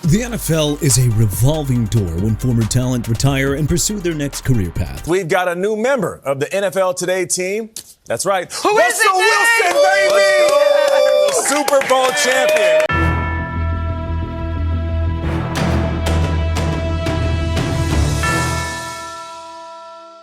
The NFL is a revolving door when former talent retire and pursue their next career path. We've got a new member of the NFL Today team. That's right. Who is it, Russell Wilson, baby! The Super Bowl champion.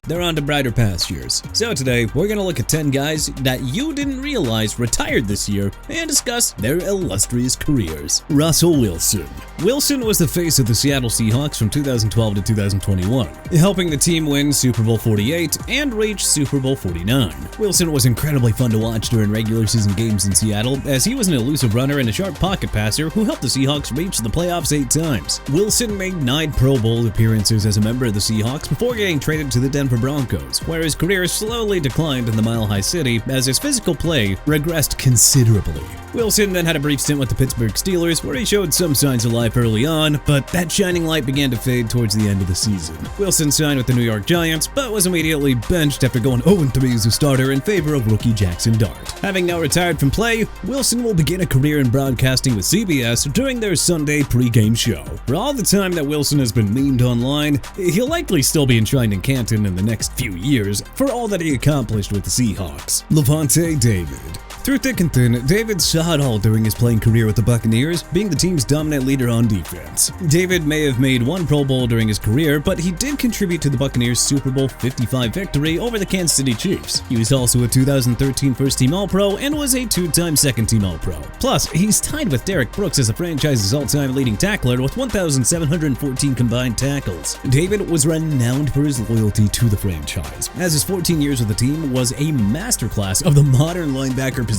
They're on to brighter pastures. So today, we're going to look at 10 guys that you didn't realize retired this year and discuss their illustrious careers. Russell Wilson. Wilson was the face of the Seattle Seahawks from 2012 to 2021, helping the team win Super Bowl 48 and reach Super Bowl 49. Wilson was incredibly fun to watch during regular season games in Seattle, as he was an elusive runner and a sharp pocket passer who helped the Seahawks reach the playoffs 8 times. Wilson made 9 Pro Bowl appearances as a member of the Seahawks before getting traded to the Denver Broncos, where his career slowly declined in the Mile High City as his physical play regressed considerably. Wilson then had a brief stint with the Pittsburgh Steelers, where he showed some signs of life early on, but that shining light began to fade towards the end of the season. Wilson signed with the New York Giants, but was immediately benched after going 0-3 as a starter in favor of rookie Jackson Dart. Having now retired from play, Wilson will begin a career in broadcasting with CBS during their Sunday pregame show. For all the time that Wilson has been memed online, he'll likely still be enshrined in Canton in the next few years for all that he accomplished with the Seahawks. Lavonte David. Through thick and thin, David saw it all during his playing career with the Buccaneers, being the team's dominant leader on defense. David may have made 1 Pro Bowl during his career, but he did contribute to the Buccaneers' Super Bowl 55 victory over the Kansas City Chiefs. He was also a 2013 First-Team All-Pro and was a 2-time Second-Team All-Pro. Plus, he's tied with Derek Brooks as the franchise's all-time leading tackler with 1,714 combined tackles. David was renowned for his loyalty to the franchise, as his 14 years with the team was a masterclass of the modern linebacker position.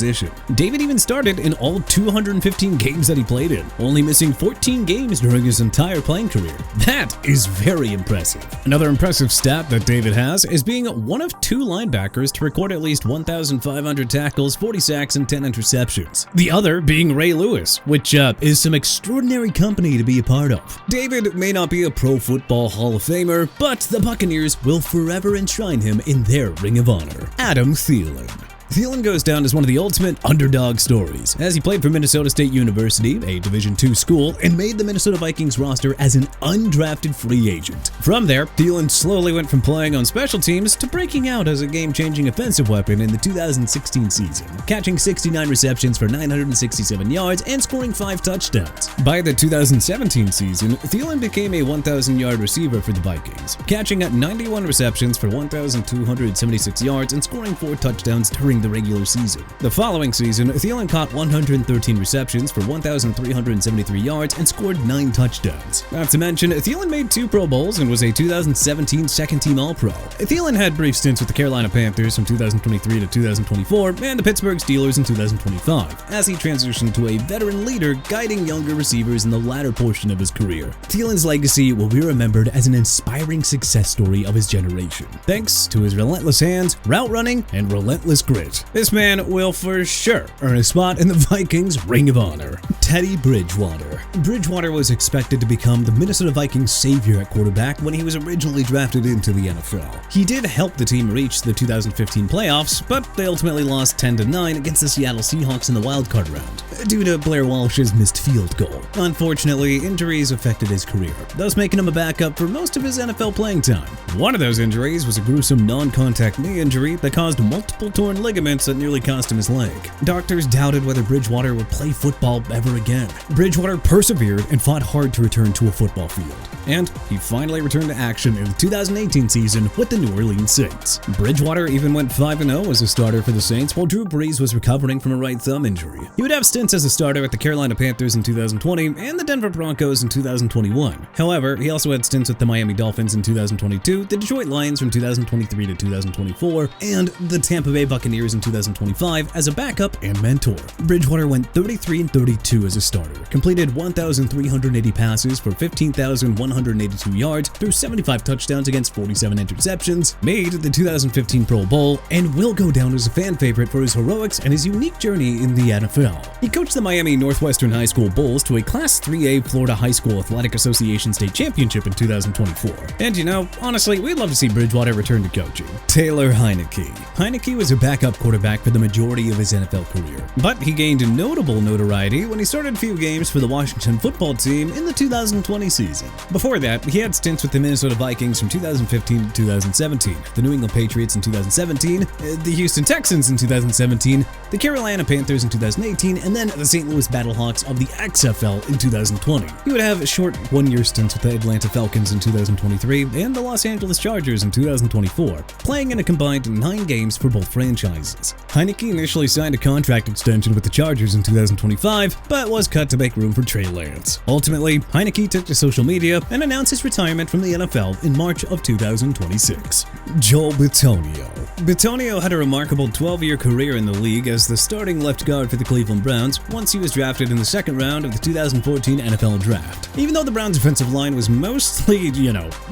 David even started in all 215 games that he played in, only missing 14 games during his entire playing career. That is very impressive. Another impressive stat that David has is being one of 2 linebackers to record at least 1,500 tackles, 40 sacks, and 10 interceptions. The other being Ray Lewis, which is some extraordinary company to be a part of. David may not be a Pro Football Hall of Famer, but the Buccaneers will forever enshrine him in their Ring of Honor. Adam Thielen. Thielen goes down as one of the ultimate underdog stories, as he played for Minnesota State University, a Division II school, and made the Minnesota Vikings roster as an undrafted free agent. From there, Thielen slowly went from playing on special teams to breaking out as a game-changing offensive weapon in the 2016 season, catching 69 receptions for 967 yards and scoring 5 touchdowns. By the 2017 season, Thielen became a 1,000-yard receiver for the Vikings, catching at 91 receptions for 1,276 yards and scoring 4 touchdowns during the regular season. The following season, Thielen caught 113 receptions for 1,373 yards and scored 9 touchdowns. Not to mention, Thielen made 2 Pro Bowls and was a 2017 Second-Team All-Pro. Thielen had brief stints with the Carolina Panthers from 2023 to 2024 and the Pittsburgh Steelers in 2025, as he transitioned to a veteran leader guiding younger receivers in the latter portion of his career. Thielen's legacy will be remembered as an inspiring success story of his generation, thanks to his relentless hands, route running, and relentless grit. This man will for sure earn a spot in the Vikings' Ring of Honor. Teddy Bridgewater. Bridgewater was expected to become the Minnesota Vikings' savior at quarterback when he was originally drafted into the NFL. He did help the team reach the 2015 playoffs, but they ultimately lost 10-9 against the Seattle Seahawks in the wildcard round, due to Blair Walsh's missed field goal. Unfortunately, injuries affected his career, thus making him a backup for most of his NFL playing time. One of those injuries was a gruesome non-contact knee injury that caused multiple torn ligaments that nearly cost him his leg. Doctors doubted whether Bridgewater would play football ever again. Bridgewater persevered and fought hard to return to a football field, and he finally returned to action in the 2018 season with the New Orleans Saints. Bridgewater even went 5-0 as a starter for the Saints while Drew Brees was recovering from a right thumb injury. He would have stints as a starter at the Carolina Panthers in 2020 and the Denver Broncos in 2021. However, he also had stints with the Miami Dolphins in 2022, the Detroit Lions from 2023 to 2024, and the Tampa Bay Buccaneers in 2025 as a backup and mentor. Bridgewater went 33-32 as a starter, completed 1,380 passes for 15,100 1,182 yards through 75 touchdowns against 47 interceptions, made the 2015 Pro Bowl, and will go down as a fan favorite for his heroics and his unique journey in the NFL. He coached the Miami Northwestern High School Bulls to a Class 3A Florida High School Athletic Association state championship in 2024. And honestly, we'd love to see Bridgewater return to coaching. Taylor Heinicke. Heinicke was a backup quarterback for the majority of his NFL career, but he gained notable notoriety when he started a few games for the Washington football team in the 2020 season. Before that, he had stints with the Minnesota Vikings from 2015 to 2017, the New England Patriots in 2017, the Houston Texans in 2017, the Carolina Panthers in 2018, and then the St. Louis Battlehawks of the XFL in 2020. He would have short one-year stints with the Atlanta Falcons in 2023 and the Los Angeles Chargers in 2024, playing in a combined 9 games for both franchises. Heinicke initially signed a contract extension with the Chargers in 2025, but was cut to make room for Trey Lance. Ultimately, Heinicke took to social media and announced his retirement from the NFL in March of 2026. Joel Bitonio. Bitonio had a remarkable 12-year career in the league as the starting left guard for the Cleveland Browns once he was drafted in the second round of the 2014 NFL Draft. Even though the Browns' offensive line was mostly,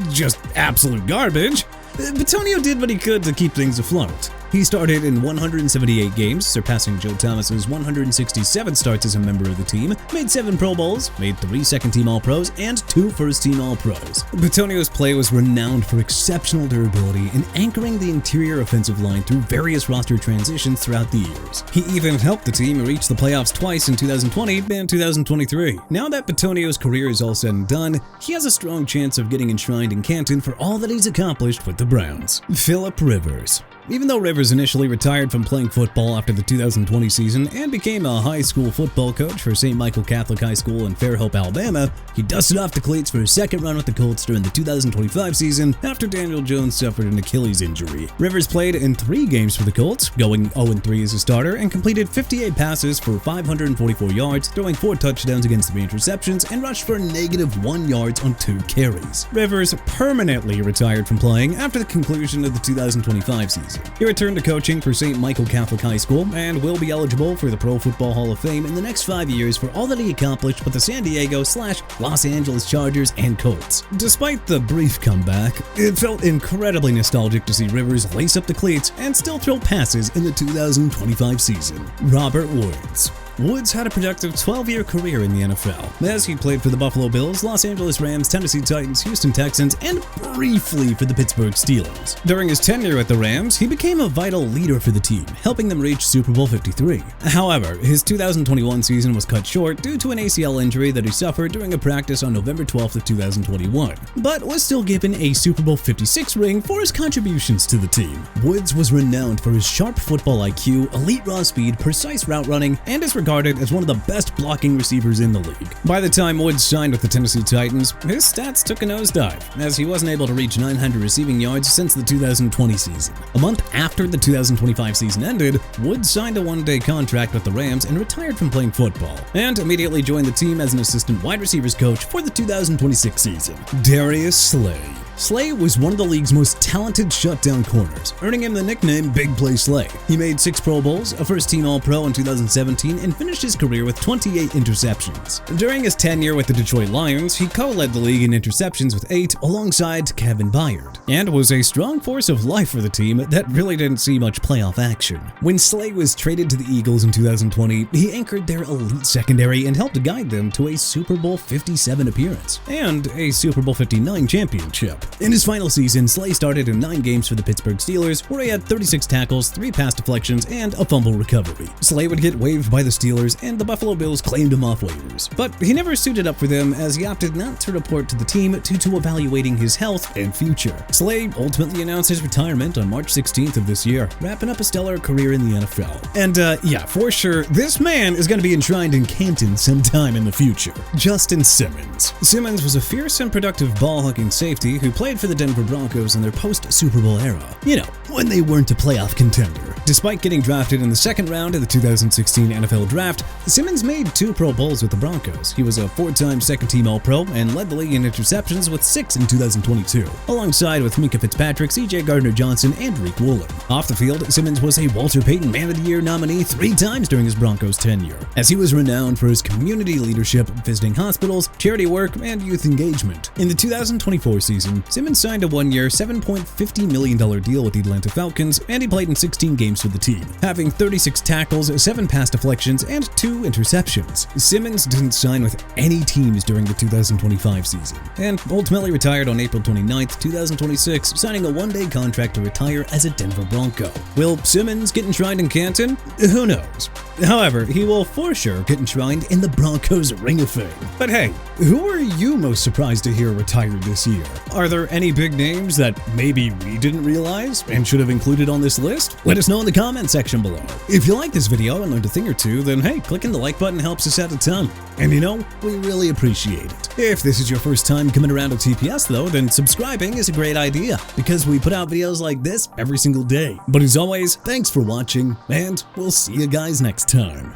just absolute garbage, Bitonio did what he could to keep things afloat. He started in 178 games, surpassing Joe Thomas's 167 starts as a member of the team, made 7 Pro Bowls, made 3 second-team All-Pros, and 2 first-team All-Pros. Bitonio's play was renowned for exceptional durability in anchoring the interior offensive line through various roster transitions throughout the years. He even helped the team reach the playoffs twice in 2020 and 2023. Now that Bitonio's career is all said and done, he has a strong chance of getting enshrined in Canton for all that he's accomplished with the Browns. Philip Rivers. Even though Rivers initially retired from playing football after the 2020 season and became a high school football coach for St. Michael Catholic High School in Fairhope, Alabama, he dusted off the cleats for his second run with the Colts during the 2025 season after Daniel Jones suffered an Achilles injury. Rivers played in 3 games for the Colts, going 0-3 as a starter, and completed 58 passes for 544 yards, throwing 4 touchdowns against 3 interceptions, and rushed for -1 yards on 2 carries. Rivers permanently retired from playing after the conclusion of the 2025 season. He returned to coaching for St. Michael Catholic High School and will be eligible for the Pro Football Hall of Fame in the next 5 years for all that he accomplished with the San Diego/Los Angeles Chargers and Colts. Despite the brief comeback, it felt incredibly nostalgic to see Rivers lace up the cleats and still throw passes in the 2025 season. Robert Woods. Woods had a productive 12-year career in the NFL, as he played for the Buffalo Bills, Los Angeles Rams, Tennessee Titans, Houston Texans, and briefly for the Pittsburgh Steelers. During his tenure at the Rams, he became a vital leader for the team, helping them reach Super Bowl 53. However, his 2021 season was cut short due to an ACL injury that he suffered during a practice on November 12th of 2021, but was still given a Super Bowl 56 ring for his contributions to the team. Woods was renowned for his sharp football IQ, elite raw speed, precise route running, and his regarded as one of the best blocking receivers in the league. By the time Woods signed with the Tennessee Titans, his stats took a nosedive, as he wasn't able to reach 900 receiving yards since the 2020 season. A month after the 2025 season ended, Woods signed a 1-day contract with the Rams and retired from playing football, and immediately joined the team as an assistant wide receivers coach for the 2026 season. Darius Slay. Slay was one of the league's most talented shutdown corners, earning him the nickname Big Play Slay. He made 6 Pro Bowls, a first-team All-Pro in 2017, and finished his career with 28 interceptions. During his tenure with the Detroit Lions, he co-led the league in interceptions with 8 alongside Kevin Byard, and was a strong force of life for the team that really didn't see much playoff action. When Slay was traded to the Eagles in 2020, he anchored their elite secondary and helped guide them to a Super Bowl 57 appearance and a Super Bowl 59 championship. In his final season, Slay started in 9 games for the Pittsburgh Steelers, where he had 36 tackles, 3 pass deflections, and a fumble recovery. Slay would get waived by the Steelers, and the Buffalo Bills claimed him off waivers. But he never suited up for them, as he opted not to report to the team due to evaluating his health and future. Slay ultimately announced his retirement on March 16th of this year, wrapping up a stellar career in the NFL. And yeah, for sure, this man is going to be enshrined in Canton sometime in the future. Justin Simmons. Simmons was a fierce and productive ball-hugging safety who played for the Denver Broncos in their post-Super Bowl era. You know, when they weren't a playoff contender. Despite getting drafted in the second round of the 2016 NFL Draft, Simmons made 2 Pro Bowls with the Broncos. He was a 4-time second-team All-Pro and led the league in interceptions with 6 in 2022, alongside with Minkah Fitzpatrick, C.J. Gardner-Johnson, and Rick Woolen. Off the field, Simmons was a Walter Payton Man of the Year nominee 3 times during his Broncos tenure, as he was renowned for his community leadership, visiting hospitals, charity work, and youth engagement. In the 2024 season, Simmons signed a 1-year, $7.50 million deal with the Atlanta Falcons, and he played in 16 games for the team, having 36 tackles, 7 pass deflections, and 2 interceptions. Simmons didn't sign with any teams during the 2025 season, and ultimately retired on April 29, 2026, signing a 1-day contract to retire as a Denver Bronco. Will Simmons get enshrined in Canton? Who knows? However, he will for sure get enshrined in the Broncos Ring of Fame. But hey, who are you most surprised to hear retired this year? Are there any big names that maybe we didn't realize and should have included on this list? Let us know in the comment section below. If you like this video and learned a thing or two, then hey, clicking the like button helps us out a ton. And you know, we really appreciate it. If this is your first time coming around to TPS though, then subscribing is a great idea, because we put out videos like this every single day. But as always, thanks for watching, and we'll see you guys next time.